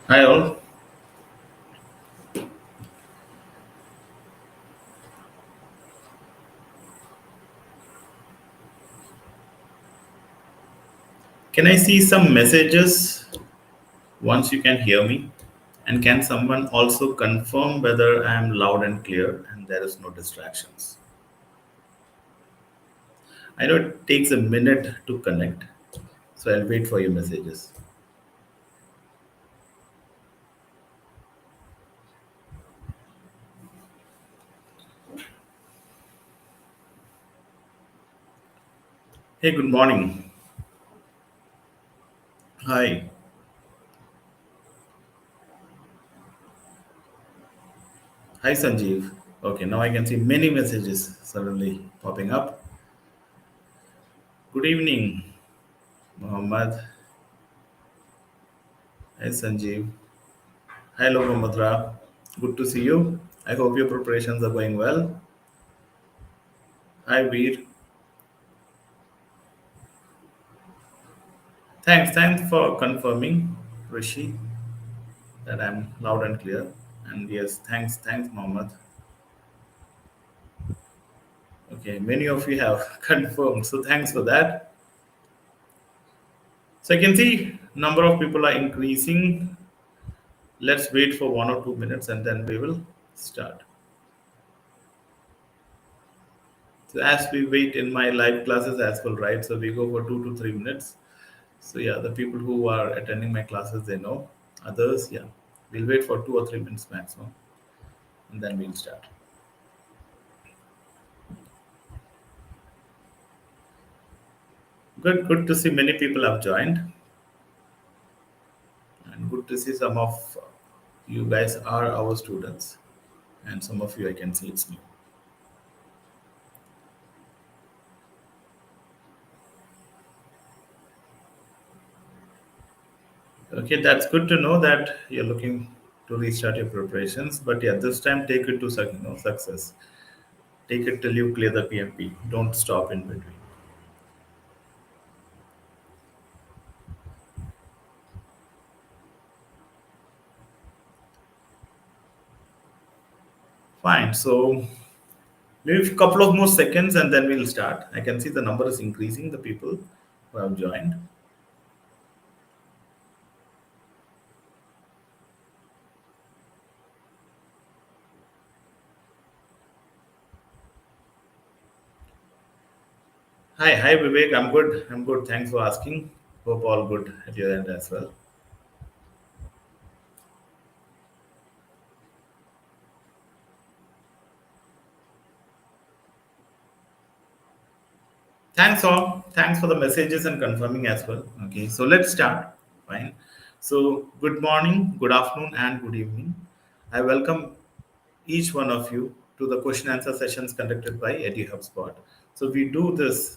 Hi all. Can I see some messages once you can hear me? And can someone also confirm whether I am loud and clear and there is no distractions? I know it takes a minute to connect, so I'll wait for your messages. Hey, good morning. Hi. Hi, Sanjeev. Okay, now I can see many messages suddenly popping up. Good evening, Mohammed. Hi, Sanjeev. Hi, Logomadra. Good to see you. I hope your preparations are going well. Hi, Veer. Thanks for confirming, Rishi, that I'm loud and clear. And yes, thanks, Mohammed. Okay, many of you have confirmed, so thanks for that. So I can see number of people are increasing. Let's wait for 1 or 2 minutes and then we will start. So as we wait in my live classes as well, right? So we go for 2 to 3 minutes. So yeah, the people who are attending my classes they know. Others, yeah, we'll wait for 2 or 3 minutes maximum, and then we'll start. Good to see many people have joined, and good to see some of you guys are our students, and some of you I can see it's new. Okay, that's good to know that you're looking to restart your preparations, but yeah, this time take it to success. Take it till you clear the PMP. Don't stop in between. Fine. So maybe a couple of more seconds and then we'll start. I can see the number is increasing. The people who have joined. Hi Vivek. I'm good. I'm good. Thanks for asking. Hope all good at your end as well. Thanks all. Thanks for the messages and confirming as well. Okay, so let's start. Fine. So good morning, good afternoon, and good evening. I welcome each one of you to the question answer sessions conducted by EduHubSpot. So we do this.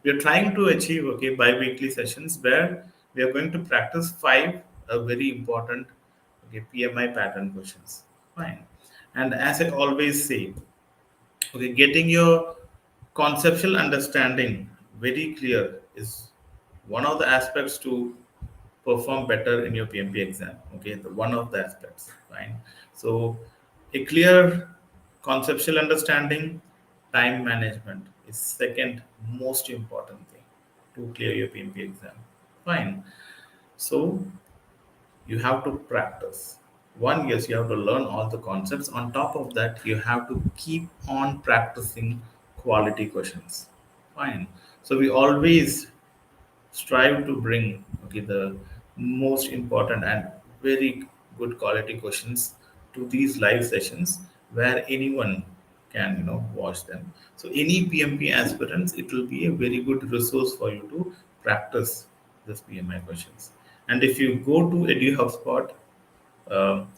We are trying to achieve bi-weekly sessions where we are going to practice five very important PMI pattern questions. Fine. And as I always say, okay, getting your conceptual understanding very clear is one of the aspects to perform better in your PMP exam. Okay, the one of the aspects, fine. So a clear conceptual understanding, time management is second most important thing to clear your PMP exam. Fine. So you have to practice. One, yes, you have to learn all the concepts. On top of that, you have to keep on practicing quality questions. Fine. So we always strive to bring the most important and very good quality questions to these live sessions where anyone can watch them. So any PMP aspirants, it will be a very good resource for you to practice this PMI questions. And if you go to EduHubSpot um,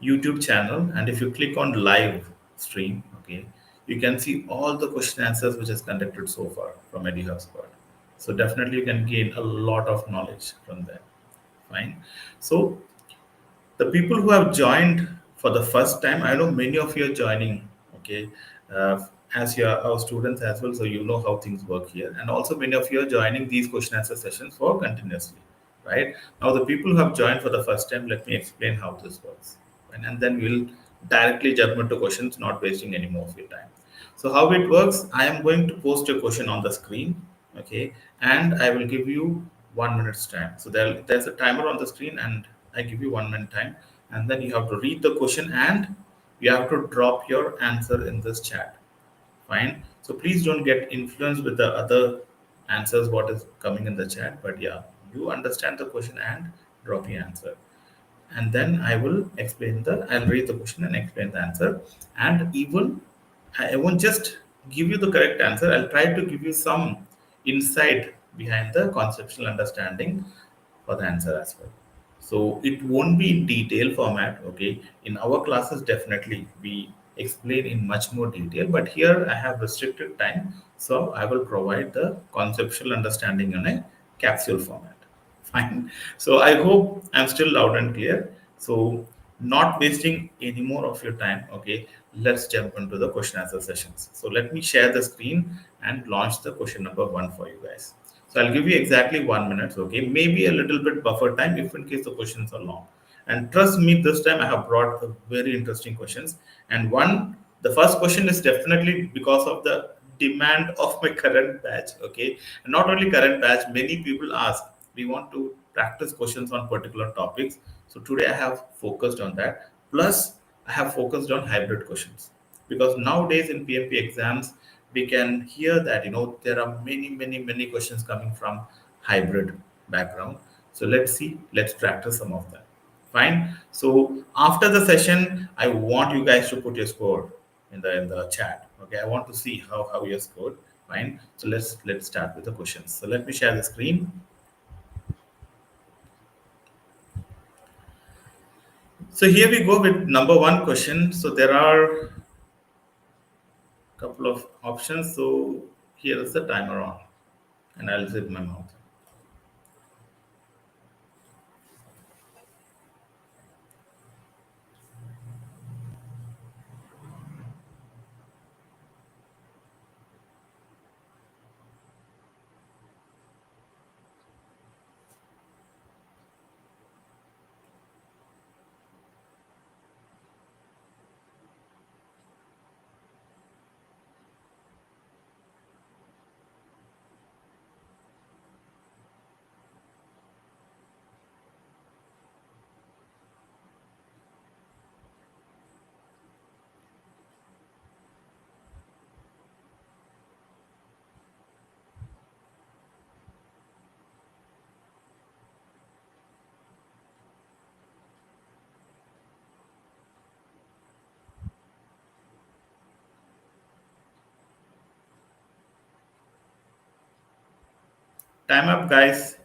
YouTube channel, and if you click on live stream, okay, you can see all the question answers which is conducted so far from EduHubSpot. So definitely you can gain a lot of knowledge from there. Fine. So the people who have joined for the first time, I know many of you are joining. Okay, as you are our students as well, so you know how things work here, and also many of you are joining these question answer sessions for continuously. right? Now, the people who have joined for the first time, let me explain how this works. And then we'll directly jump into questions, not wasting any more of your time. So, how it works, I am going to post a question on the screen, okay, and I will give you 1 minute's time. So, there's a timer on the screen, and I give you 1 minute time, and then you have to read the question and you have to drop your answer in this chat. Fine. So please don't get influenced with the other answers what is coming in the chat. But yeah, you understand the question and drop your answer. And then I'll read the question and explain the answer. And even I won't just give you the correct answer. I'll try to give you some insight behind the conceptual understanding for the answer as well. So it won't be in detail format, okay? In our classes, definitely we explain in much more detail, but here I have restricted time, so I will provide the conceptual understanding in a capsule format. Fine. So I hope I'm still loud and clear. So not wasting any more of your time. Okay, let's jump into the question answer sessions. So let me share the screen and launch the question number one for you guys. So I'll give you exactly 1 minute. Okay, maybe a little bit buffer time if in case the questions are long. And trust me, this time I have brought very interesting questions. And the first question is definitely because of the demand of my current batch. Okay, and not only current batch, many people ask we want to practice questions on particular topics. So today I have focused on that. Plus, I have focused on hybrid questions because nowadays in PMP exams we can hear that there are many questions coming from hybrid background. So let's practice some of them. Fine. So after the session, I want you guys to put your score in the chat. Okay, I want to see how you scored. Fine. So let's start with the questions. So let me share the screen. So here we go with number one question. So there are a couple of options. So here is the timer on, and I'll zip my mouth. Time up, guys.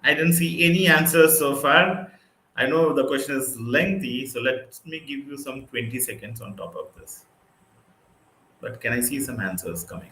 I didn't see any answers so far. I know the question is lengthy, so let me give you some 20 seconds on top of this. But can I see some answers coming?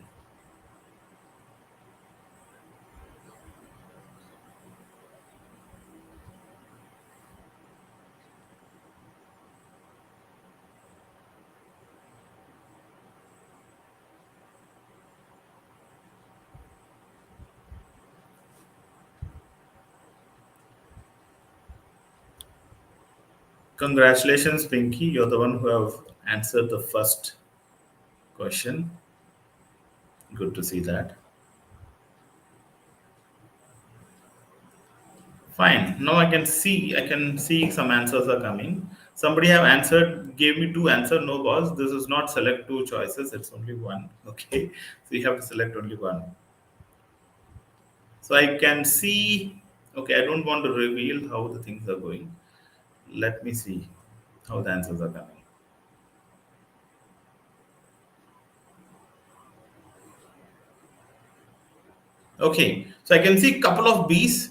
Congratulations, Pinky. You're the one who have answered the first question. Good to see that. Fine. Now I can see some answers are coming. Somebody have answered, gave me two answer. No, boss. This is not select two choices. It's only one. Okay. So you have to select only one. So I can see. Okay, I don't want to reveal how the things are going. Let me see how the answers are coming. Okay, so I can see couple of B's.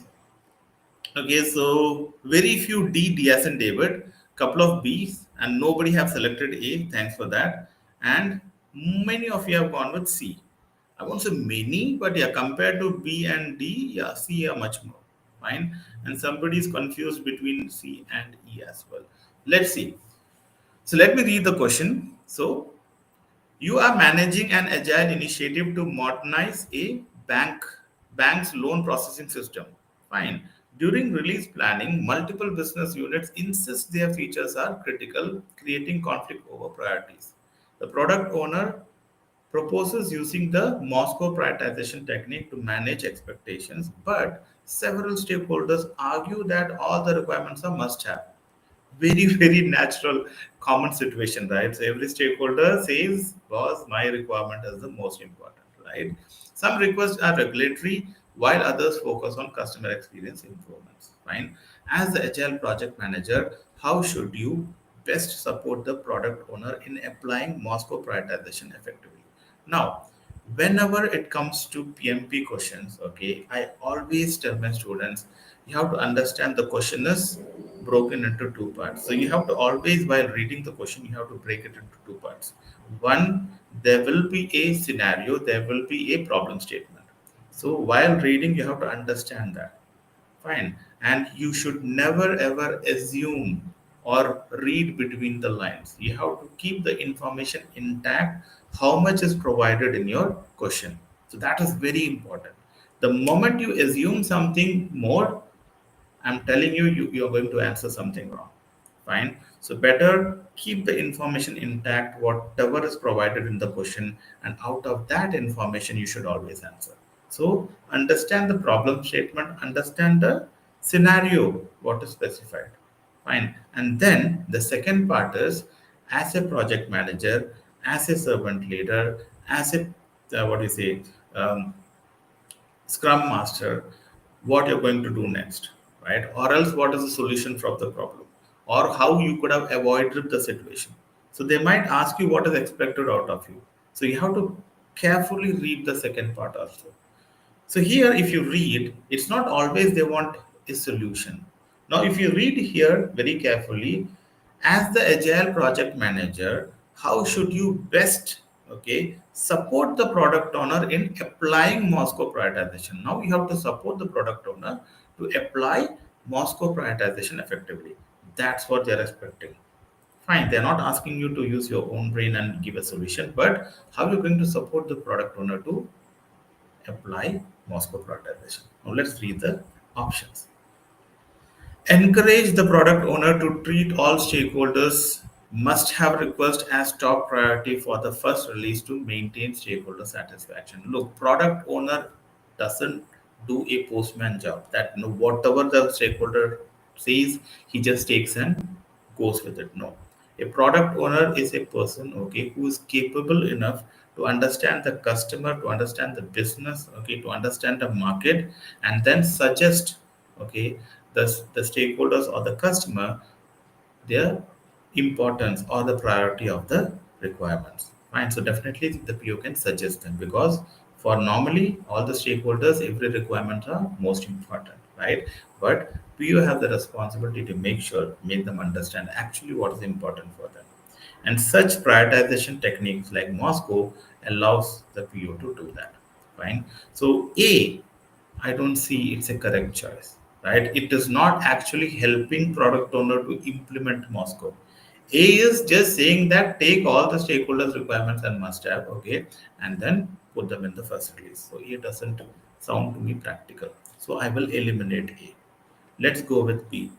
Okay, so very few Diaz and David, couple of B's, and nobody have selected A. Thanks for that. And many of you have gone with C. I won't say many, but yeah, compared to B and D, yeah, C are much more. Fine. And somebody is confused between C and E as well. Let's see. So let me read the question. So you are managing an agile initiative to modernize a bank's loan processing system. Fine. During release planning, multiple business units insist their features are critical, creating conflict over priorities. The product owner proposes using the Moscow prioritization technique to manage expectations, but several stakeholders argue that all the requirements are must have. Very, very natural, common situation, right? So every stakeholder says, boss, my requirement is the most important, right? Some requests are regulatory, while others focus on customer experience improvements. Fine. As the agile project manager, how should you best support the product owner in applying Moscow prioritization effectively? Now, whenever it comes to PMP questions, okay, I always tell my students, you have to understand the question is broken into two parts. So you have to always, while reading the question, you have to break it into two parts. One, there will be a scenario, there will be a problem statement. So while reading, you have to understand that. Fine. And you should never ever assume or read between the lines. You have to keep the information intact, how much is provided in your question. So that is very important. The moment you assume something more, I'm telling you, you're going to answer something wrong. Fine. So better keep the information intact, whatever is provided in the question, and out of that information, you should always answer. So understand the problem statement, understand the scenario, what is specified. Fine. And then the second part is, as a project manager, as a servant leader, as a what do you say, um, scrum master, what you're going to do next, right? Or else what is the solution from the problem, or how you could have avoided the situation. So they might ask you what is expected out of you, so you have to carefully read the second part also. So here, if you read, it's not always they want a solution. Now, if you read here very carefully, as the agile project manager, how should you best, okay, support the product owner in applying Moscow prioritization? Now you have to support the product owner to apply Moscow prioritization effectively. That's what they're expecting. Fine, they're not asking you to use your own brain and give a solution, but how you're going to support the product owner to apply Moscow prioritization. Now let's read the options. Encourage the product owner to treat all stakeholders must have request as top priority for the first release to maintain stakeholder satisfaction. Look, product owner doesn't do a postman job. That, you know, whatever the stakeholder says, he just takes and goes with it. No, a product owner is a person, okay, who is capable enough to understand the customer, to understand the business, okay, to understand the market, and then suggest, okay, the stakeholders or the customer their importance or the priority of the requirements. Fine. So definitely the PO can suggest them, because for normally all the stakeholders, every requirement are most important, right? But PO have the responsibility to make sure, make them understand actually what is important for them. And such prioritization techniques like Moscow allows the PO to do that. Fine. So A, I don't see it's a correct choice, right? It is not actually helping product owner to implement Moscow. A is just saying that take all the stakeholders' requirements and must have, okay, and then put them in the first release. So A doesn't sound to me practical. So I will eliminate A. Let's go with B.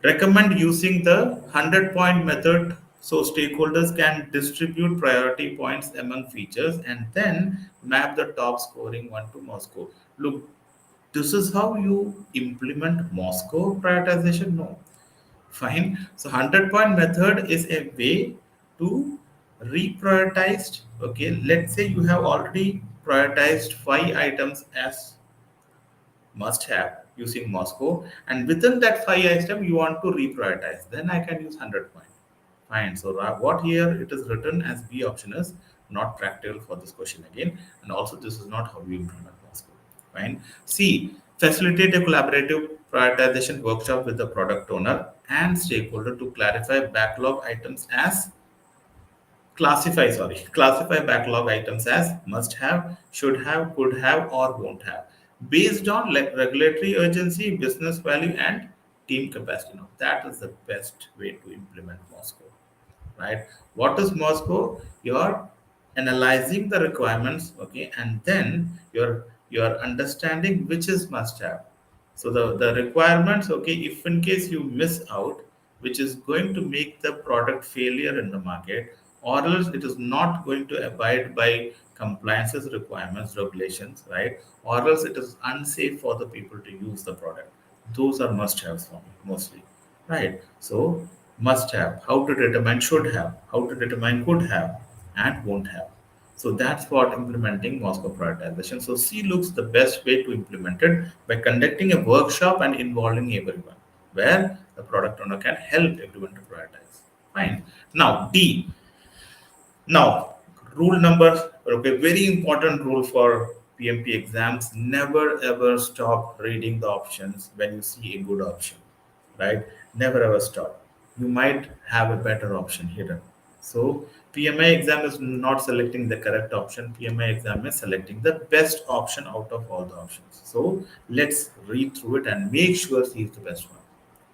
Recommend using the 100-point method so stakeholders can distribute priority points among features and then map the top scoring one to Moscow. Look, this is how you implement Moscow prioritization? No. Fine. So 100-point method is a way to reprioritize. Okay. Let's say you have already prioritized 5 items as must have using Moscow, and within that 5 item you want to reprioritize. Then I can use 100 point. Fine. So what here it is written as B option is not practical for this question again, and also this is not how you implement Moscow. Fine. C, facilitate a collaborative prioritization workshop with the product owner and stakeholder to clarify backlog items as classify backlog items as must have, should have, could have, or won't have, based on regulatory urgency, business value, and team capacity. Now that is the best way to implement Moscow, right? What is Moscow? You're analyzing the requirements, okay, and then you're understanding which is must have. So the requirements, okay, if in case you miss out, which is going to make the product failure in the market, or else it is not going to abide by compliances requirements, regulations, right? Or else it is unsafe for the people to use the product. Those are must haves for me mostly. Right. So must have, how to determine should have, how to determine could have, and won't have. So that's what implementing Moscow prioritization. So C looks the best way to implement it by conducting a workshop and involving everyone, where the product owner can help everyone to prioritize. Fine. Now D. Now, rule number, okay, very important rule for PMP exams, never ever stop reading the options when you see a good option, right? Never ever stop. You might have a better option hidden. So, PMI exam is not selecting the correct option, PMI exam is selecting the best option out of all the options. So, let's read through it and make sure C is the best one.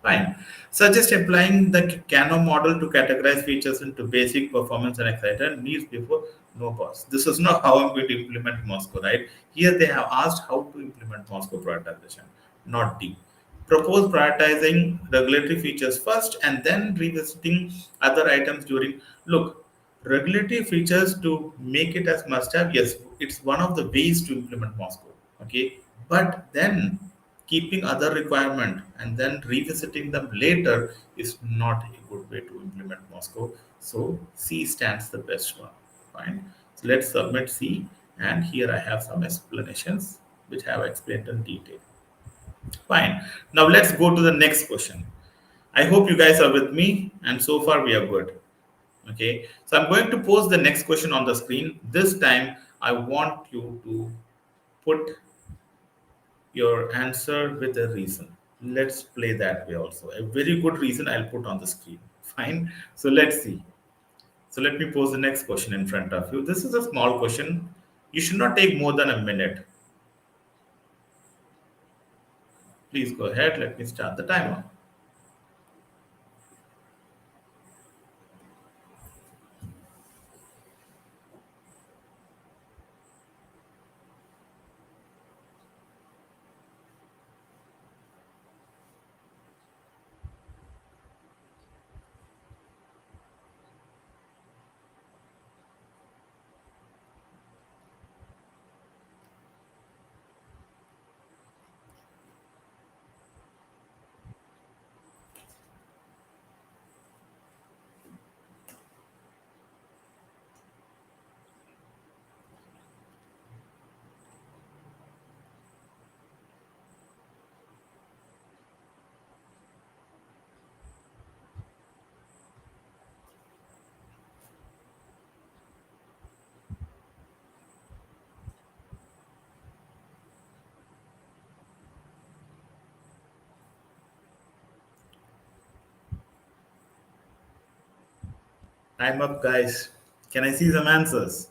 Fine. Suggest applying the Kano model to categorize features into basic, performance, and excited needs before no pause. This is not how I'm going to implement Moscow, right? Here they have asked how to implement Moscow prioritization, not D. Propose prioritizing regulatory features first and then revisiting other items during. Look, regulatory features to make it as must have, yes, it's one of the ways to implement Moscow. Okay, but then keeping other requirement and then revisiting them later is not a good way to implement Moscow. So C stands the best one. Fine. So let's submit C, and here I have some explanations which I have explained in detail. Fine. Now let's go to the next question. I hope you guys are with me, and so far we are good. Okay. So I'm going to pose the next question on the screen. This time I want you to put your answer with a reason. Let's play that way also. A very good reason I'll put on the screen. Fine. So let's see. So let me pose the next question in front of you. This is a small question. You should not take more than a minute. Please go ahead. Let me start the timer. Time up, guys. Can I see some answers?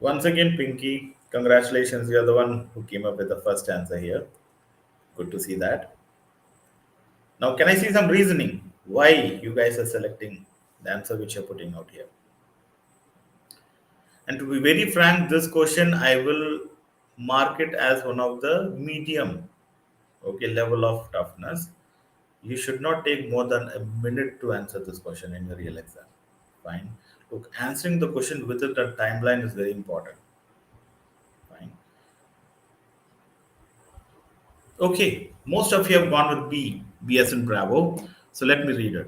Once again, Pinky, congratulations. You're the one who came up with the first answer here. Good to see that. Now, can I see some reasoning why you guys are selecting the answer which you're putting out here? And to be very frank, this question I will mark it as one of the medium, okay, level of toughness. You should not take more than a minute to answer this question in your real exam. Fine. Look, answering the question within the timeline is very important. Fine. Okay, most of you have gone with B, B as in Bravo. So let me read it.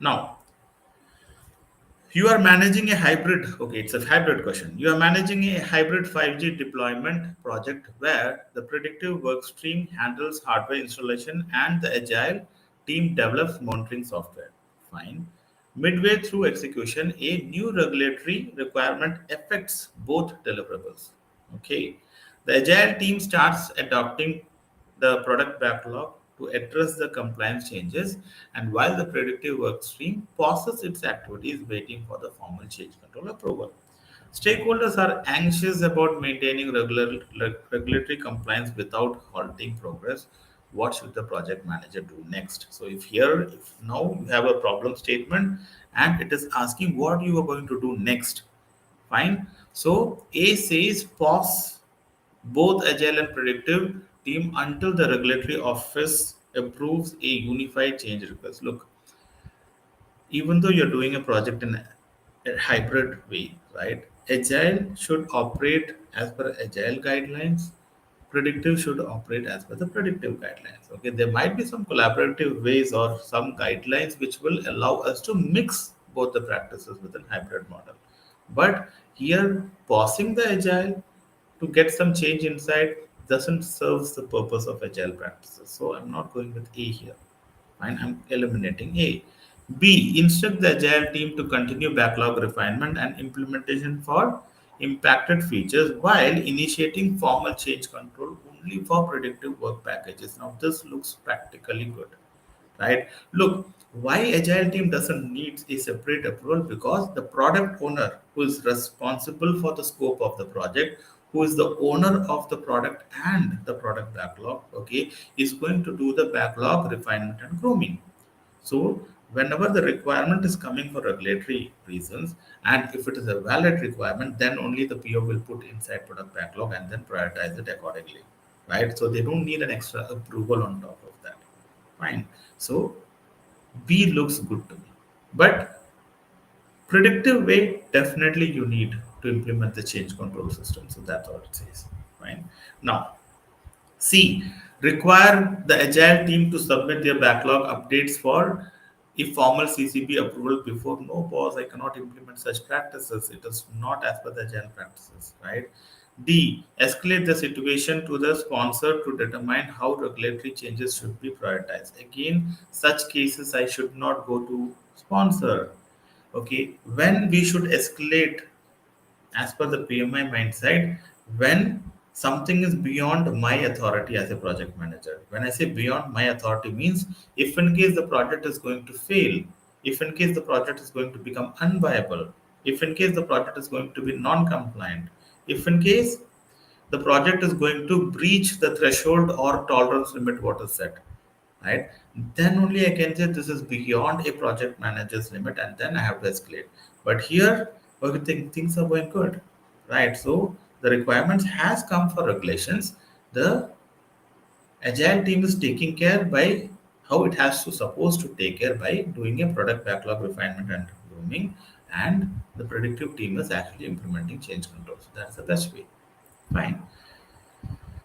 Now, you are managing a hybrid, okay, it's a hybrid question. You are managing a hybrid 5G deployment project where the predictive work stream handles hardware installation and the agile team develops monitoring software. Fine. Midway through execution, a new regulatory requirement affects both deliverables. Okay. The agile team starts adopting the product backlog to address the compliance changes, and while the predictive work stream pauses its activities waiting for the formal change control approval. Stakeholders are anxious about maintaining regulatory compliance without halting progress. What should the project manager do next? So, if now you have a problem statement and it is asking what you are going to do next, fine. So, A says pause both agile and predictive team until the regulatory office approves a unified change request. Look, even though you're doing a project in a hybrid way, right? Agile should operate as per agile guidelines. Predictive should operate as per the predictive guidelines. Okay, there might be some collaborative ways or some guidelines which will allow us to mix both the practices within hybrid model. But here, pausing the agile to get some change inside doesn't serve the purpose of agile practices. So I'm not going with A here. Fine, I'm eliminating A. B. Instruct the agile team to continue backlog refinement and implementation for impacted features while initiating formal change control only for predictive work packages. Now, this looks practically good, right? Look, why agile team doesn't need a separate approval, because the product owner who is responsible for the scope of the project, who is the owner of the product and the product backlog, okay, is going to do the backlog refinement and grooming. So, whenever the requirement is coming for regulatory reasons, and if it is a valid requirement, then only the PO will put inside product backlog and then prioritize it accordingly, right? So, they don't need an extra approval on top of that. Fine. So, B looks good to me. But predictive way, definitely you need to implement the change control system. So, that's all it says. Fine. Now, C. Require the agile team to submit their backlog updates for a formal CCP approval before. No, boss, I cannot implement such practices. It is not as per the agile practices, right? D. Escalate the situation to the sponsor to determine how regulatory changes should be prioritized. Again, such cases I should not go to sponsor. Okay, when we should escalate as per the PMI mindset, when something is beyond my authority as a project manager. When I say beyond my authority means, if in case the project is going to fail, if in case the project is going to become unviable, if in case the project is going to be non-compliant, if in case the project is going to breach the threshold or tolerance limit what is set, right? Then only I can say this is beyond a project manager's limit, and then I have to escalate. But here, everything things are going good, right? So the requirements has come for regulations. The agile team is taking care by how it has to supposed to take care by doing a product backlog refinement and grooming, and the predictive team is actually implementing change controls. That's the best way. Fine.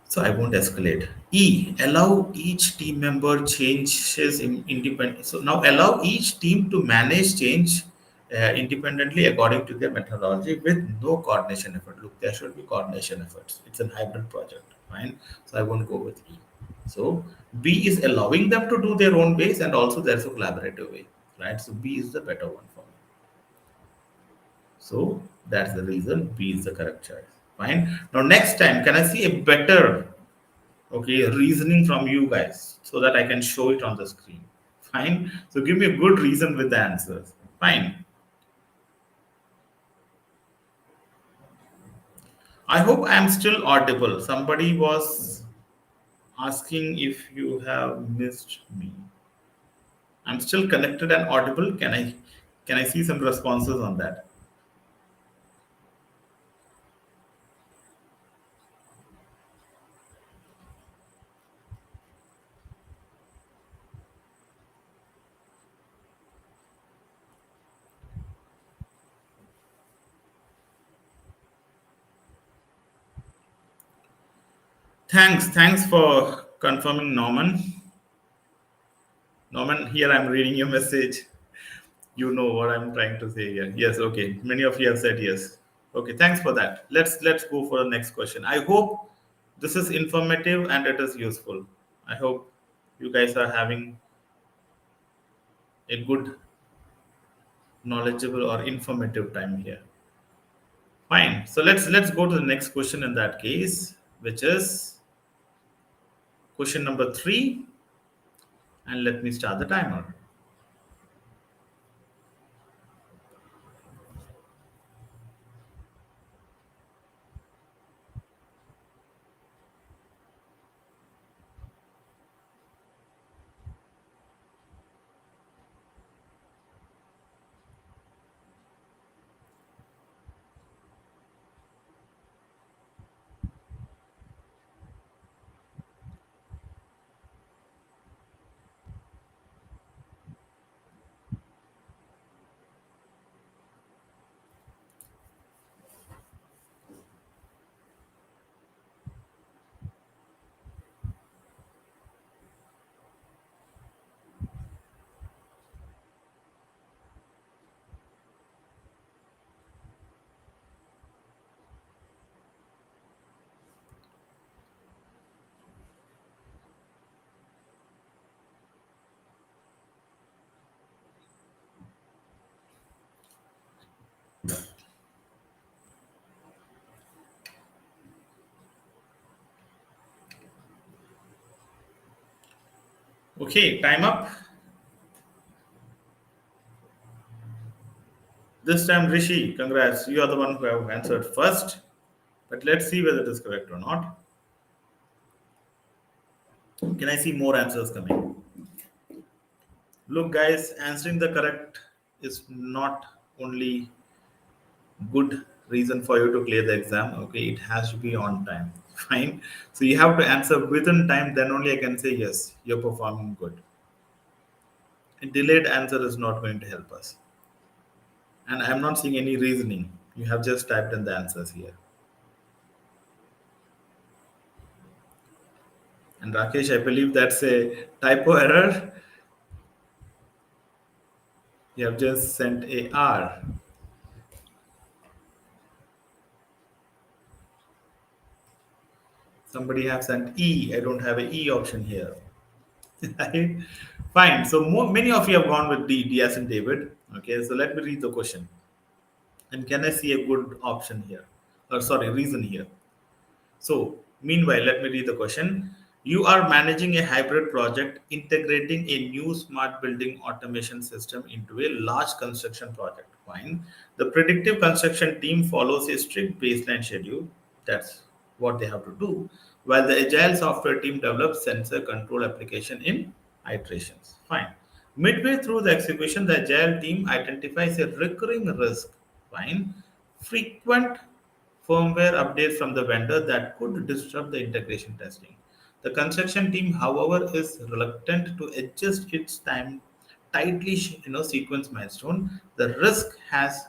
So I won't escalate. E, allow each team member changes independent. So now allow each team to manage change independently according to their methodology with no coordination effort. Look, there should be coordination efforts. It's a hybrid project, fine. So I won't go with E. So B is allowing them to do their own ways, and also there's a collaborative way, right? So B is the better one for me. So that's the reason B is the correct choice. Fine. Now next time, can I see a better, okay, reasoning from you guys so that I can show it on the screen? Fine. So give me a good reason with the answers. Fine. I hope I am still audible. Somebody was asking if you have missed me. I'm still connected and audible. Can I see some responses on that? Thanks for confirming, Norman. Norman, here I'm reading your message. You know what I'm trying to say here. Yes, okay. Many of you have said yes. Okay, thanks for that. Let's go for the next question. I hope this is informative and it is useful. I hope you guys are having a good, knowledgeable or informative time here. Fine. So let's go to the next question in that case, which is question number 3, and let me start the timer. Okay, time up. This time, Rishi, congrats. You are the one who have answered first. But let's see whether it is correct or not. Can I see more answers coming? Look, guys, answering the correct is not only good reason for you to clear the exam. Okay, it has to be on time. Fine. So you have to answer within time. Then only I can say yes, you're performing good. A delayed answer is not going to help us. And I'm not seeing any reasoning. You have just typed in the answers here. And Rakesh, I believe that's a typo error. You have just sent a R. Somebody have sent E. I don't have a E option here. Right? Fine. So many of you have gone with D, D as in David. Okay, so let me read the question. And can I see a good option here? Or sorry, reason here. So, meanwhile, let me read the question. You are managing a hybrid project integrating a new smart building automation system into a large construction project. Fine. The predictive construction team follows a strict baseline schedule. That's what they have to do. While the agile software team develops sensor control application in iterations. Fine. Midway through the execution, the agile team identifies a recurring risk. Fine. Frequent firmware updates from the vendor that could disrupt the integration testing. The construction team, however, is reluctant to adjust its time tightly sequence milestone. The risk has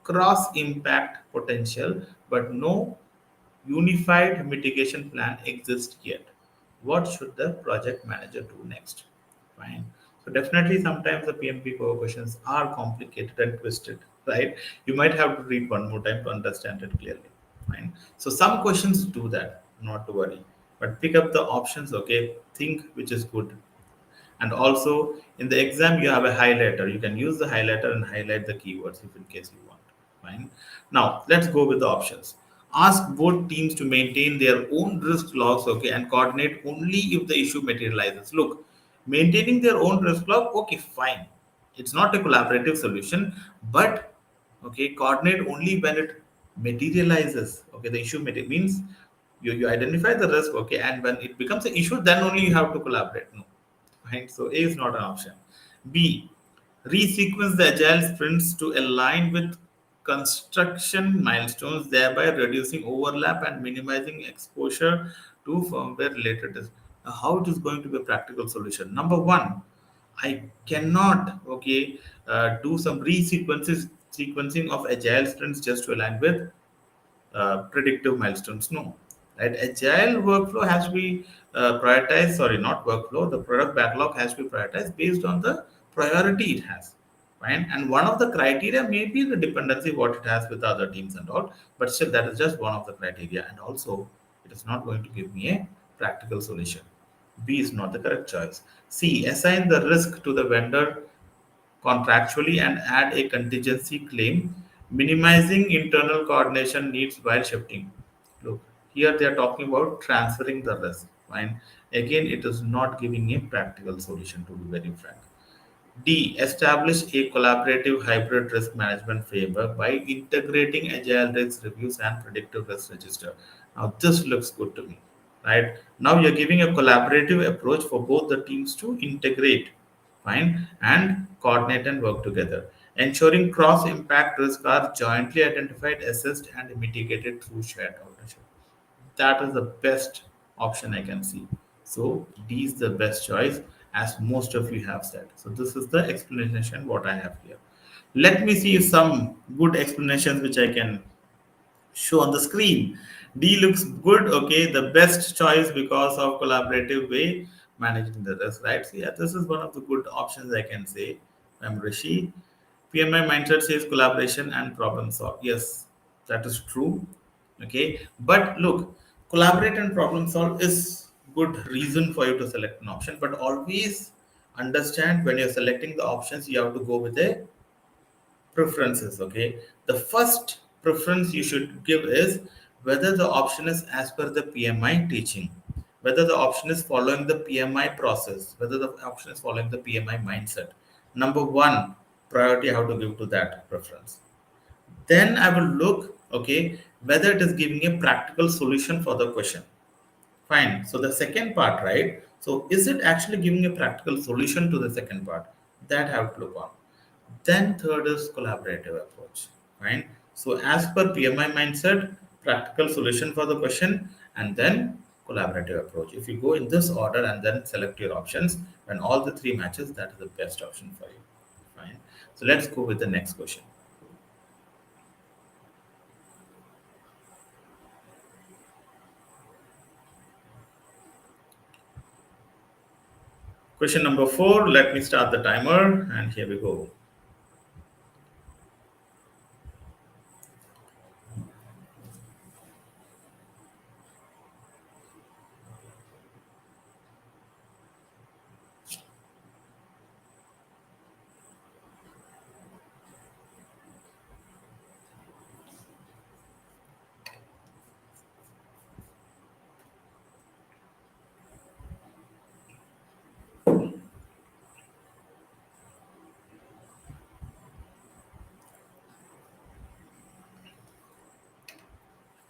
cross impact potential, but no unified mitigation plan exists yet. What should the project manager do next? Fine. So definitely sometimes the PMP power questions are complicated and twisted, right? You might have to read one more time to understand it clearly. Fine. So some questions do that, not to worry. But pick up the options, okay? Think which is good. And also in the exam, you have a highlighter. You can use the highlighter and highlight the keywords if in case you want. Fine. Now let's go with the options. Ask both teams to maintain their own risk logs, okay, and coordinate only if the issue materializes. Look, maintaining their own risk log, okay, fine. It's not a collaborative solution, but okay, coordinate only when it materializes. Okay, the issue means you identify the risk, okay, and when it becomes an issue, then only you have to collaborate. No, right? So A is not an option. B, resequence the agile sprints to align with construction milestones, thereby reducing overlap and minimizing exposure to firmware related risks. Now, how it is going to be a practical solution? Number one, I cannot do some sequencing of agile sprints just to align with predictive milestones. No, right? Agile workflow has to be prioritized. Sorry, not workflow. The product backlog has to be prioritized based on the priority it has. Fine. And one of the criteria may be the dependency what it has with other teams and all. But still, that is just one of the criteria. And also, it is not going to give me a practical solution. B is not the correct choice. C, assign the risk to the vendor contractually and add a contingency claim, minimizing internal coordination needs while shifting. Look, here they are talking about transferring the risk. Fine. Again, it is not giving a practical solution to be very frank. D. Establish a collaborative hybrid risk management framework by integrating agile risk reviews and predictive risk register. Now, this looks good to me, right? Now, you're giving a collaborative approach for both the teams to integrate, fine, and coordinate and work together, ensuring cross impact risks are jointly identified, assessed, and mitigated through shared ownership. That is the best option I can see. So D is the best choice, as most of you have said. So this is the explanation what I have here. Let me see some good explanations which I can show on the screen. D looks good. Okay, the best choice because of collaborative way managing the risk, right? So yeah, this is one of the good options I can say. I'm Rishi. PMI mindset says collaboration and problem solve. Yes, that is true. Okay, but look, collaborate and problem solve is good reason for you to select an option, but always understand when you're selecting the options, you have to go with a preferences. Okay, the first preference you should give is whether the option is as per the PMI teaching. whether the option is following the PMI process, whether the option is following the PMI mindset. Number one, priority I have to give to that preference. Then I will look, okay, whether it is giving a practical solution for the question. Fine. So the second part, right? So is it actually giving a practical solution to the second part? That I have to look on. Then third is collaborative approach. Fine. So as per PMI mindset, practical solution for the question, and then collaborative approach. If you go in this order and then select your options, when all the three matches, that is the best option for you. Fine. So let's go with the next question. Question number four. Let me start the timer, and here we go.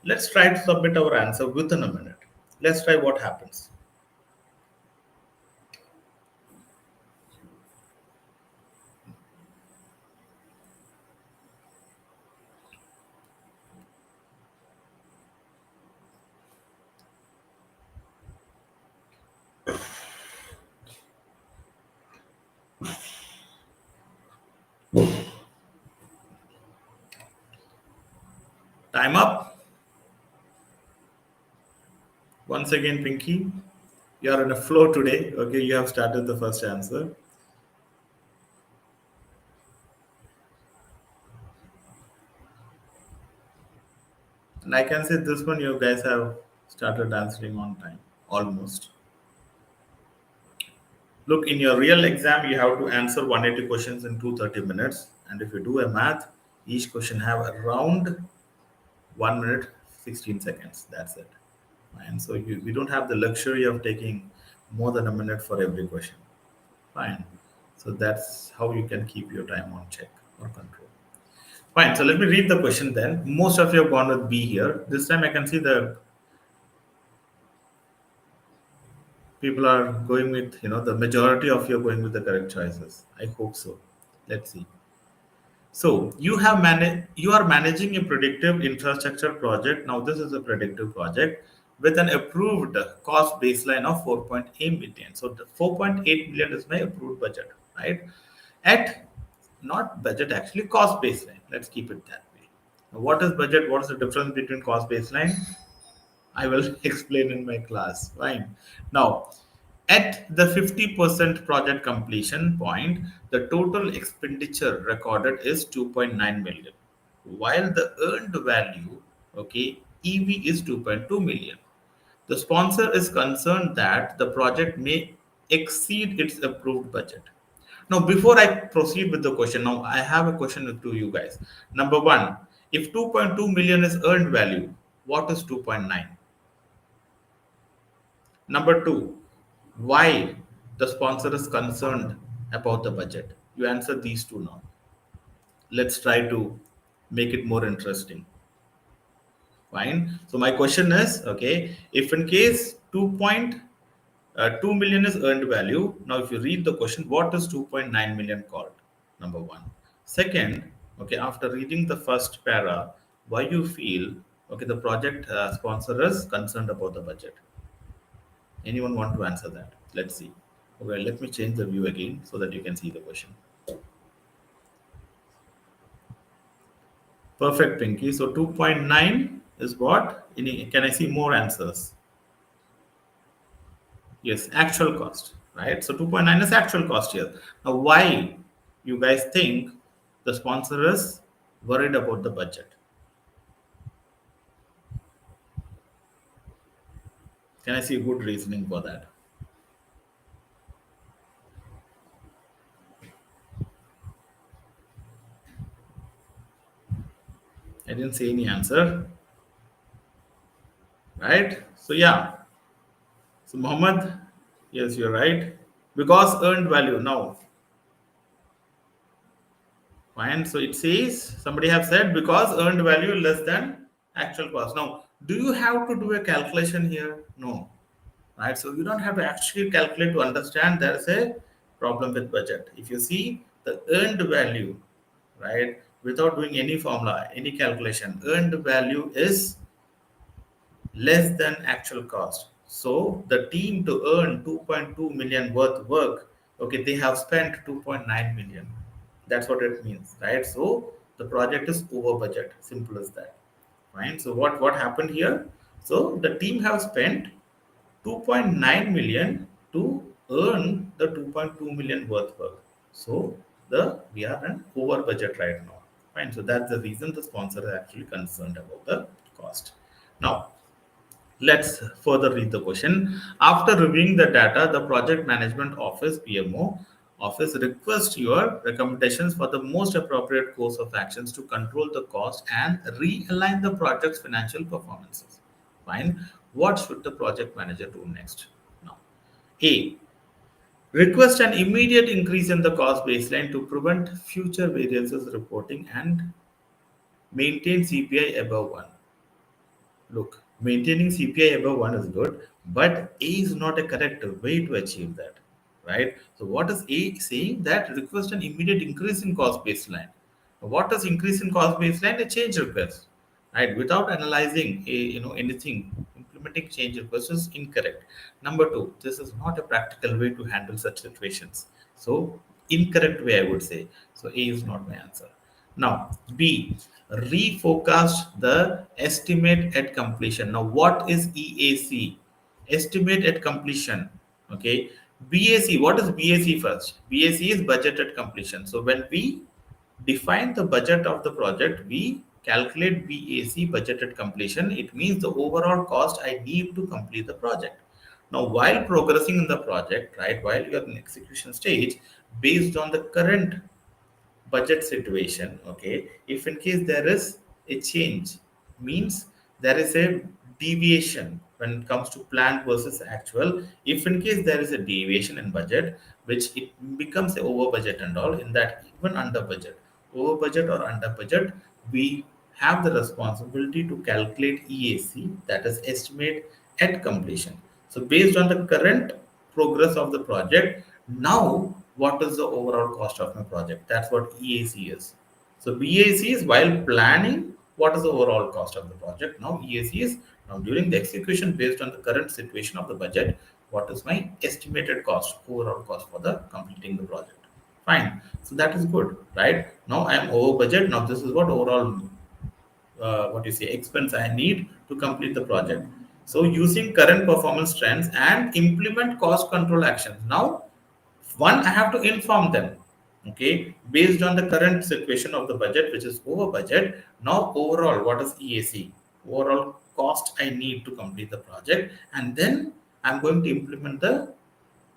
Let's try to submit our answer within a minute. Let's try what happens. Time up. Once again, Pinky, you are in a flow today. Okay, you have started the first answer. And I can say this one you guys have started answering on time. Almost. Look, in your real exam, you have to answer 180 questions in 230 minutes. And if you do a math, each question have around 1 minute 16 seconds. That's it. And so you don't have the luxury of taking more than a minute for every question. Fine. So that's how you can keep your time on check or control. Fine. So let me read the question then. Most of you have gone with B here. This time I can see the people are going with, the majority of you are going with the correct choices. I hope so. Let's see. So you are managing a predictive infrastructure project. Now this is a predictive project with an approved cost baseline of 4.8 million. So the 4.8 million is my approved budget, right? At not budget actually cost baseline. Let's keep it that way. Now, what is budget? What is the difference between cost baseline? I will explain in my class. Fine. Now, at the 50% project completion point, the total expenditure recorded is 2.9 million, while the earned value, okay, EV is 2.2 million. The sponsor is concerned that the project may exceed its approved budget. Now, before I proceed with the question, now I have a question to you guys. Number one, if 2.2 million is earned value, what is 2.9? Number two, why the sponsor is concerned about the budget? You answer these two now. Let's try to make it more interesting. Fine. So my question is, okay, if in case 2 million is earned value, now if you read the question, what is 2.9 million called? Number one. Second, okay, after reading the first para, why you feel, okay, the project sponsor is concerned about the budget? Anyone want to answer that? Let's see. Okay, let me change the view again so that you can see the question. Perfect, Pinky. So 2.9 is what? Can I see more answers? Yes, actual cost, right? So 2.9 is actual cost here. Now, why you guys think the sponsor is worried about the budget? Can I see a good reasoning for that? I didn't see any answer, right? So yeah, So Mohammed, yes, you're right. Because earned value. Now, fine. So it says somebody have said because earned value less than actual cost. Now, do you have to do a calculation here? No. Right. So you don't have to actually calculate to understand there's a problem with budget. If you see the earned value, right, without doing any formula, any calculation, earned value is less than actual cost. So the team to earn 2.2 million worth work, okay, they have spent 2.9 million. That's what it means, right? So the project is over budget. Simple as that. Fine. So what happened here? So the team have spent 2.9 million to earn the 2.2 million worth work. So the we are an over budget right now. Fine. So that's the reason the sponsor is actually concerned about the cost. Now let's further read the question. After reviewing the data, the project management office PMO office requests your recommendations for the most appropriate course of actions to control the cost and realign the project's financial performances. Fine. What should the project manager do next? Now, A. Request an immediate increase in the cost baseline to prevent future variances reporting and maintain CPI above 1. Look, maintaining CPI above 1 is good, but A is not a correct way to achieve that, right? So, what is A saying? That request an immediate increase in cost baseline. What does increase in cost baseline? A change request, right? Without analyzing anything, implementing change request is incorrect. Number two, this is not a practical way to handle such situations. So, incorrect way I would say. So, A is not my answer. Now, B, refocused the estimate at completion. Now, what is EAC? Estimate at completion. Okay. BAC, what is BAC first? BAC is budget at completion. So, when we define the budget of the project, we calculate BAC, budget at completion. It means the overall cost I need to complete the project. Now, while progressing in the project, right, while you're in execution stage, based on the current budget situation, okay, if in case there is a change, means there is a deviation when it comes to planned versus actual. If in case there is a deviation in budget, which it becomes a over budget and all, in that even under budget, over budget or under budget, we have the responsibility to calculate EAC, that is estimate at completion. So based on the current progress of the project, now what is the overall cost of my project? That's what EAC is. So BAC is while planning what is the overall cost of the project. Now EAC is now during the execution based on the current situation of the budget, what is my estimated cost, overall cost for the completing the project. Fine. So that is good, right? Now I am over budget. Now this is what overall what you say expense I need to complete the project. So using current performance trends and implement cost control actions. Now one I have to inform them, okay, based on the current situation of the budget which is over budget. Now overall what is EAC, overall cost I need to complete the project, and then I'm going to implement the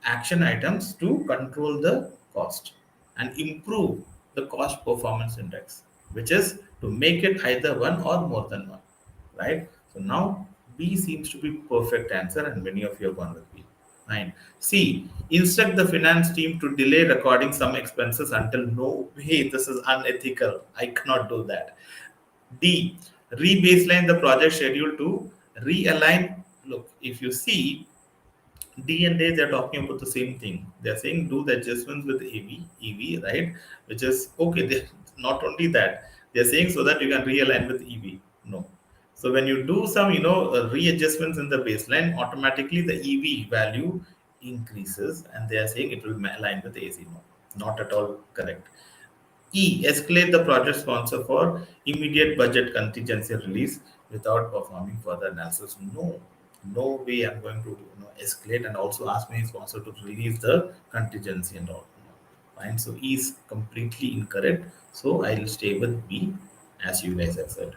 action items to control the cost and improve the cost performance index, which is to make it either one or more than one, right? So now B seems to be perfect answer, and many of you have gone with B. Fine. C, instruct the finance team to delay recording some expenses until no way, this is unethical. I cannot do that. D, re-baseline the project schedule to realign. Look, if you see D and A, they're talking about the same thing. They're saying do the adjustments with EV, right? Which is okay. They, not only that, they're saying so that you can realign with EV. No. So when you do some, readjustments in the baseline, automatically the EV value increases, and they are saying it will align with the AC. No, not at all correct. E. Escalate the project sponsor for immediate budget contingency release without performing further analysis. No, no way I'm going to escalate and also ask my sponsor to release the contingency and all. No. Fine. So E is completely incorrect. So I'll stay with B as you guys have said.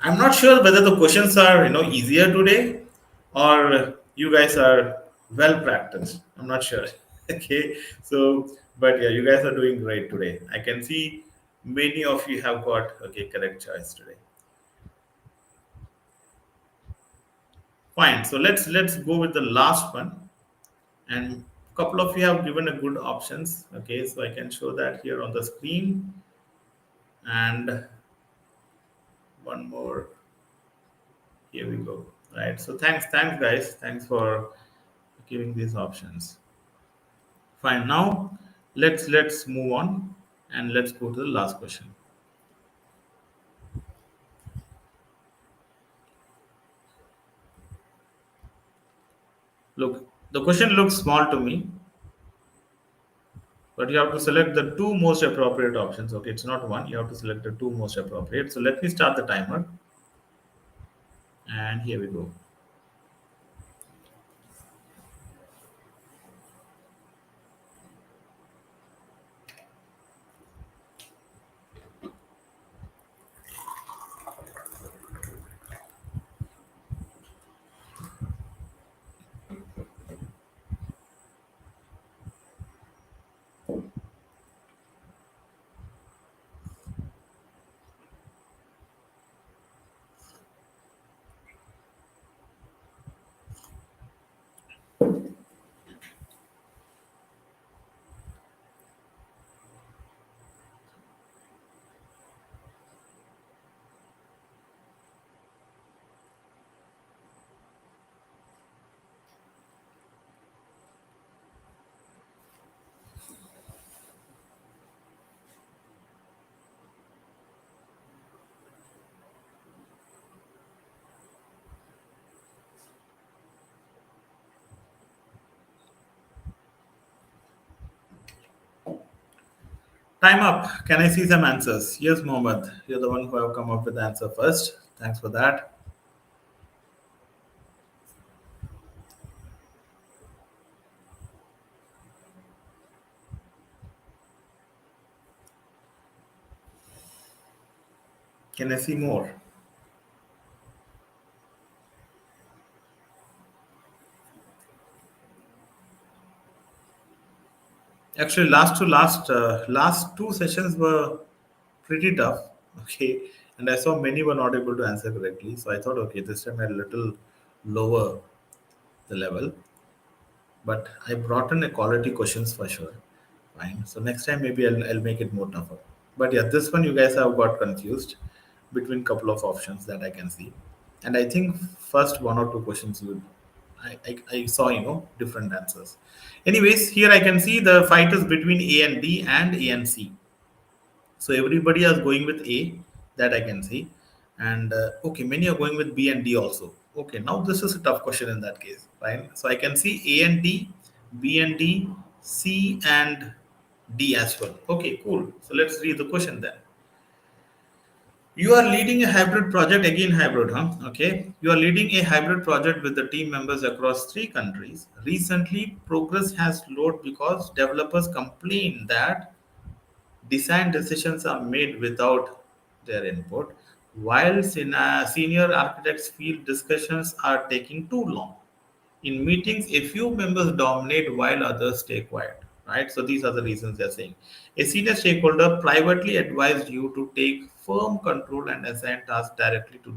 I'm not sure whether the questions are easier today or you guys are well practiced. I'm not sure. Okay, so but yeah, you guys are doing great today. I can see many of you have got okay correct choice today. Fine. So let's go with the last one. And couple of you have given a good options. Okay, so I can show that here on the screen. And one more. Here we go. Right. So thanks guys. Thanks for giving these options. Fine. Now let's move on and let's go to the last question. Look, the question looks small to me, but you have to select the two most appropriate options. Okay, it's not one. You have to select the two most appropriate. So let me start the timer, and here we go. Time up. Can I see some answers? Yes, Mohammed. You're the one who have come up with the answer first. Thanks for that. Can I see more? Actually, last two sessions were pretty tough. Okay, and I saw many were not able to answer correctly. So I thought, okay, this time I a little lower the level, but I brought in a quality questions for sure. Fine. So next time maybe I'll make it more tougher. But yeah, this one you guys have got confused between couple of options that I can see, and I think first one or two questions you I saw different answers. Anyways, here I can see the fight is between A and B and A and C. So everybody is going with A, that I can see, and okay, many are going with B and D also. Okay, now this is a tough question in that case, right? So I can see A and D, B and D, C and D as well. Okay, cool. So let's read the question then. You are leading a hybrid project, again hybrid, huh? Okay. You are leading a hybrid project with the team members across three countries. Recently, progress has slowed because developers complain that design decisions are made without their input, while senior architects feel discussions are taking too long. In meetings, a few members dominate while others stay quiet. Right? So these are the reasons they're saying. A senior stakeholder privately advised you to take firm control and assign tasks directly to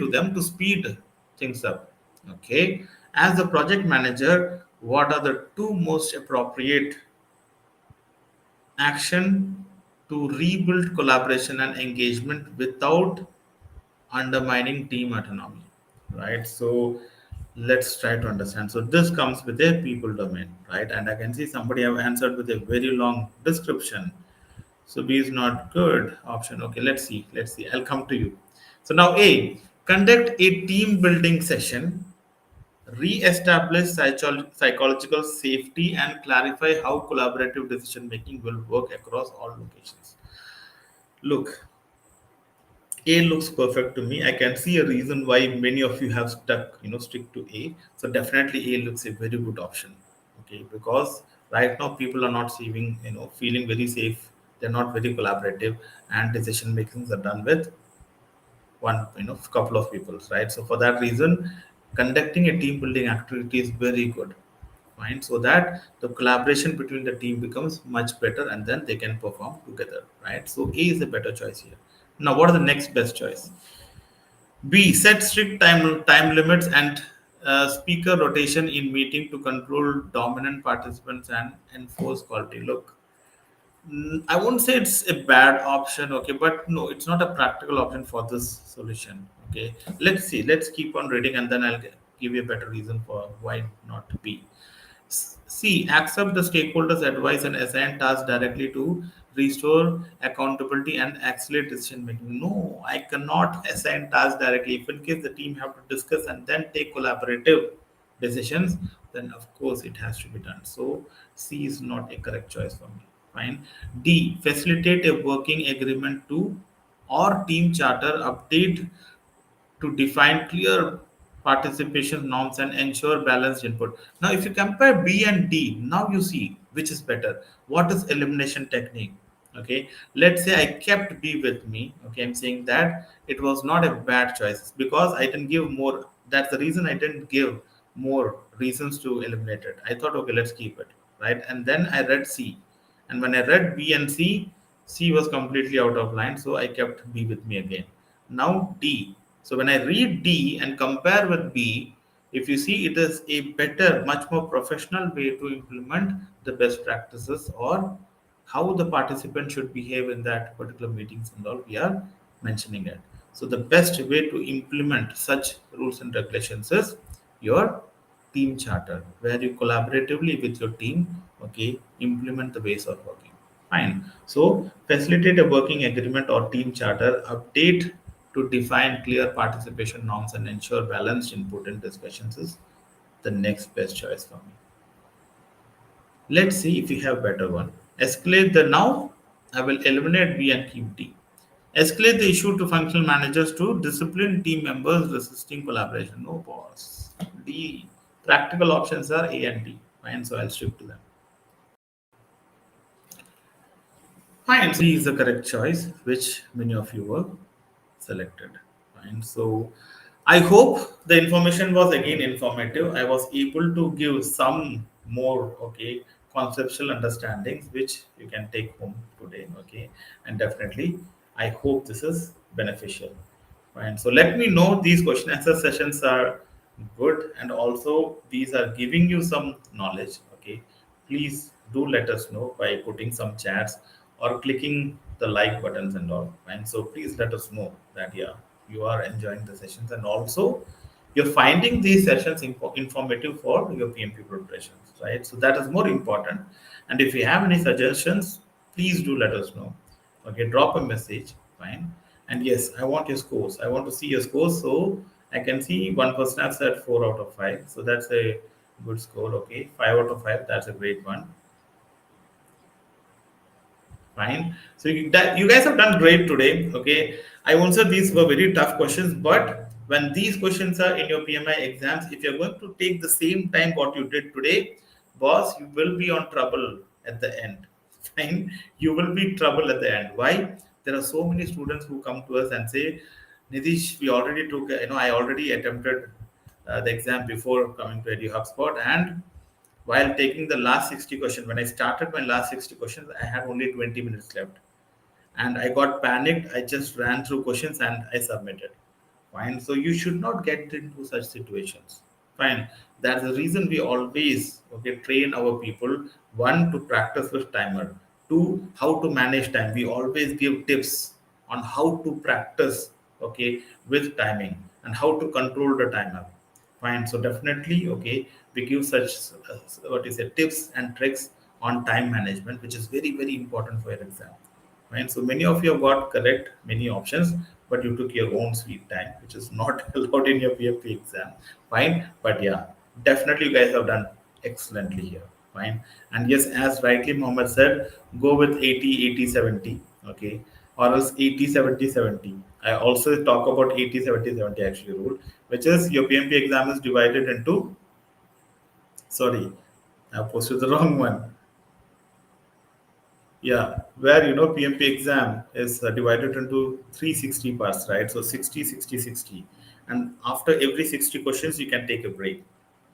them to speed things up. Okay. As the project manager, what are the two most appropriate action to rebuild collaboration and engagement without undermining team autonomy, right? So let's try to understand. So this comes with a people domain, right? And I can see somebody have answered with a very long description. So B is not good option. Okay, let's see, I'll come to you. So now A, conduct a team building session, re-establish psychological safety, and clarify how collaborative decision making will work across all locations. Look, A looks perfect to me. I can see a reason why many of you have stick to A. So definitely A looks a very good option. Okay, because right now people are not feeling very safe. They're not very collaborative, and decision makings are done with one, couple of people, right? So for that reason, conducting a team building activity is very good, fine, so that the collaboration between the team becomes much better, and then they can perform together, right? So A is a better choice here. Now, what is the next best choice? B. Set strict time limits and speaker rotation in meeting to control dominant participants and enforce quality. Look, I won't say it's a bad option, okay, but no, it's not a practical option for this solution. Okay, let's see. Let's keep on reading, and then I'll give you a better reason for why not B. C. Accept the stakeholders' advice and assign tasks directly to restore accountability and accelerate decision making. No, I cannot assign tasks directly. If in case the team have to discuss and then take collaborative decisions, then of course it has to be done. So C is not a correct choice for me. Fine. D. Facilitate a working agreement to or team charter update to define clear participation norms and ensure balanced input. Now, if you compare B and D, now you see which is better. What is elimination technique? Okay, let's say I kept B with me. Okay, I'm saying that it was not a bad choice because I didn't give more. That's the reason I didn't give more reasons to eliminate it. I thought, okay, let's keep it, right? And then I read C, and when I read B and C, C was completely out of line, so I kept B with me again. Now D. So when I read D and compare with B, if you see it is a better, much more professional way to implement the best practices or how the participant should behave in that particular meetings and all we are mentioning it. So the best way to implement such rules and regulations is your team charter, where you collaboratively with your team, okay, implement the ways of working. Fine. So facilitate a working agreement or team charter, update to define clear participation norms and ensure balanced input in discussions is the next best choice for me. Let's see if we have better one. Escalate the now. I will eliminate B and keep D. Escalate the issue to functional managers to discipline team members resisting collaboration. No pause. D. Practical options are A and D. Fine, so I'll stick to them. Fine, so D is the correct choice, which many of you were selected. Fine. So I hope the information was again informative. I was able to give some more conceptual understandings which you can take home today. Okay. And definitely I hope this is beneficial. Fine. So let me know these question answer sessions are good and also these are giving you some knowledge. Okay. Please do let us know by putting some chats or clicking the like buttons and all. And so please let us know that yeah, you are enjoying the sessions and also you're finding these sessions informative for your PMP preparations, right? So that is more important. And if you have any suggestions, please do let us know. Okay, drop a message, fine. And yes, I want your scores. I want to see your scores. So I can see one person has said 4 out of 5. So that's a good score. Okay, 5 out of 5. That's a great one. Fine. So you guys have done great today. Okay. I won't say these were very tough questions, but when these questions are in your PMI exams, if you're going to take the same time what you did today, boss, you will be on trouble at the end. Fine. You will be trouble at the end. Why? There are so many students who come to us and say, Nidish, we already took, I already attempted the exam before coming to EduHubSpot, and while taking the last 60 questions, when I started my last 60 questions, I had only 20 minutes left. And I got panicked. I just ran through questions and I submitted. Fine. So you should not get into such situations. Fine. That's the reason we always train our people. One, to practice with timer. Two, how to manage time. We always give tips on how to practice with timing and how to control the timer. Fine. So definitely, we give such tips and tricks on time management, which is very, very important for your exam. Right. So many of you have got correct many options, but you took your own sweet time, which is not allowed in your PFP exam. Fine. But yeah, definitely you guys have done excellently here. Fine. And yes, as rightly Mohammed said, go with 80, 80, 70. Okay. Or else 80, 70, 70. I also talk about 80, 70, 70 actually rule, which is your PMP exam is divided into, sorry, I posted the wrong one. Yeah, where PMP exam is divided into 360 parts, right? So 60, 60, 60. And after every 60 questions, you can take a break.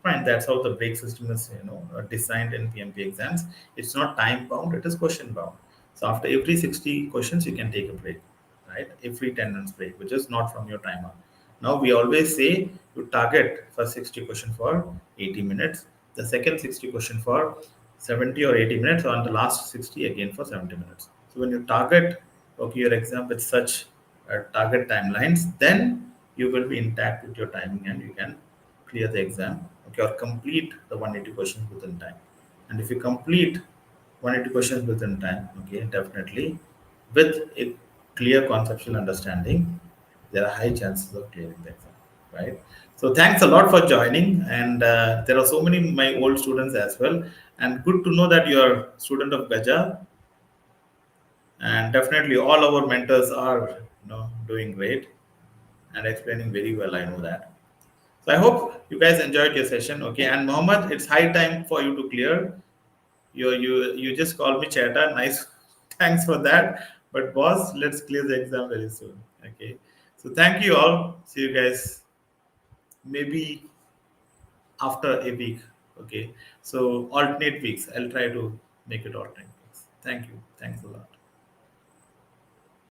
Fine, that's how the break system is designed in PMP exams. It's not time bound, it is question bound. So after every 60 questions, you can take a break, right? Every 10 minutes break, which is not from your timer. Now we always say you target first 60 question for 80 minutes, the second 60 question for 70 or 80 minutes, or the last 60 again for 70 minutes. So when you target okay your exam with such target timelines, then you will be intact with your timing and you can clear the exam, okay, or complete the 180 questions within time. And if you complete 180 questions within time, okay, definitely with a clear conceptual understanding, there are high chances of clearing the exam, right? So thanks a lot for joining, and there are so many my old students as well, and good to know that you're a student of Gaja, and definitely all our mentors are doing great and explaining very well. I know that. So I hope you guys enjoyed your session. Okay, and Mohammed, it's high time for you to clear. You just called me Cheta. Nice, thanks for that. But boss, let's clear the exam very soon. Okay. So thank you all. See you guys maybe after a week. Okay. So alternate weeks. I'll try to make it alternate weeks. Thank you. Thanks a lot.